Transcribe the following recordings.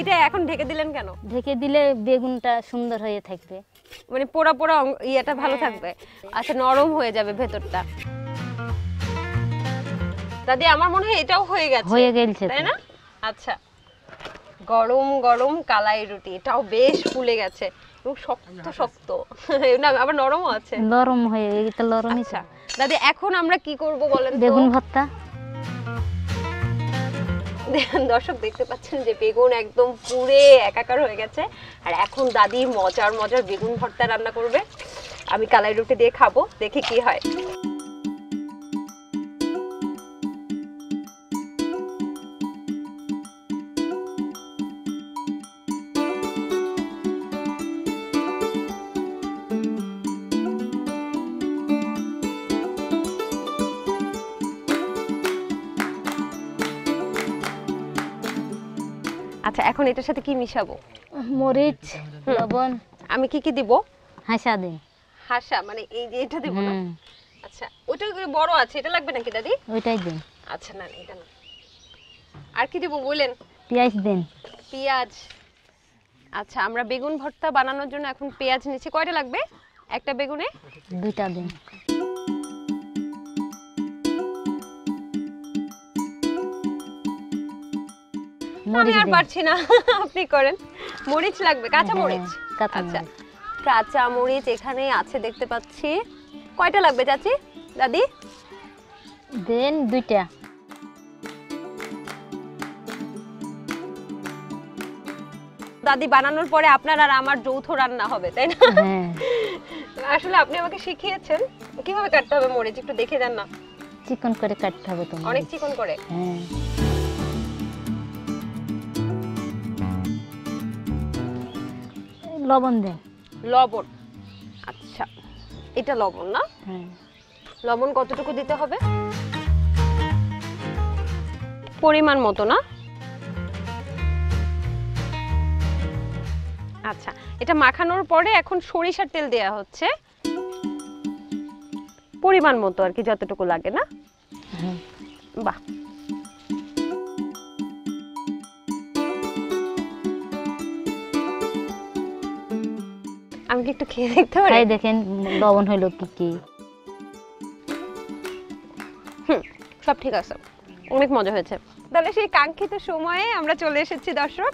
এটা এখন ঢেকে দিলেন কেন? ঢেকে দিলে বেগুনটা সুন্দর হয়ে থাকবে, মানে পোড়া পোড়া ইয়েটা ভালো থাকবে। আচ্ছা, নরম হয়ে যাবে ভেতরটা। দাদি আমার মনে হয় এটাও হয়ে গেছে। হয়ে গেছে তাই না? আচ্ছা, গরম গরম কালাই রুটি, এটাও বেশ ফুলে গেছে এবং শক্ত শক্ত না, আবার নরমও আছে। নরম হয়ে এটা নরমই। আচ্ছা দাদি, এখন আমরা কি করব বলেন তো? বেগুন ভর্তা। দর্শক দেখতে পাচ্ছেন যে বেগুন একদম পুড়ে একাকার হয়ে গেছে, আর এখন দাদি মজার মজার বেগুন ভর্তা রান্না করবে। আমি কালাই রুটি দিয়ে খাবো, দেখি কি হয়। আচ্ছা, এখন এটার সাথে কি মিশাবো? মরিচ, লবণ। আমি কি কি দিব? হাসা দিন। হাসা মানে এই যে এটা দেব না? আচ্ছা, ওটা বড় আছে, এটা লাগবে নাকি দাদি? ওইটাই দিন। আচ্ছা, না এটা না। আর কি দেব বলেন? পেঁয়াজ দিন। পেঁয়াজ। আচ্ছা, আমরা বেগুন ভর্তা বানানোর জন্য এখন পেঁয়াজ নিচ্ছি। কয়টা লাগবে একটা বেগুনে? 2টা দিন। আমি আর পারছি না, আপনি করেন। মরিচ লাগবে, কাঁচা মরিচ। আচ্ছা, কাঁচা মরিচ এখানে আছে দেখতে পাচ্ছি। কয়টা লাগবে চাচি, দাদি? দেন 2টা। দাদি বানানোর পরে আপনার আর আমার যৌথ রান্না হবে, তাই না? হ্যাঁ। আসলে আপনি আমাকে শিখিয়েছেন কিভাবে কাটতে হবে মরিচ, একটু দেখে দেন না। চিকন করে কাটতে হবে তোমার। অনেক চিকন করে? হ্যাঁ। লবণ দেন। লবণ। আচ্ছা, এটা লবণ না? হ্যাঁ। লবণ কতটুকু দিতে হবে? পরিমাণ মতো না? আচ্ছা, এটা মাখানোর পরে এখন সরিষার তেল দেয়া হচ্ছে পরিমাণ মতো আর কি, যতটুকু লাগে না? বাহ, আমি কি একটু খেয়ে দেখতে পারি? খাই দেখেন লবণ হইলো কি কি। সব ঠিক আছে, অনেক মজা হয়েছে। তাহলে সেই কাঙ্ক্ষিত সময়ে আমরা চলে এসেছি দর্শক।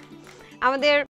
আমাদের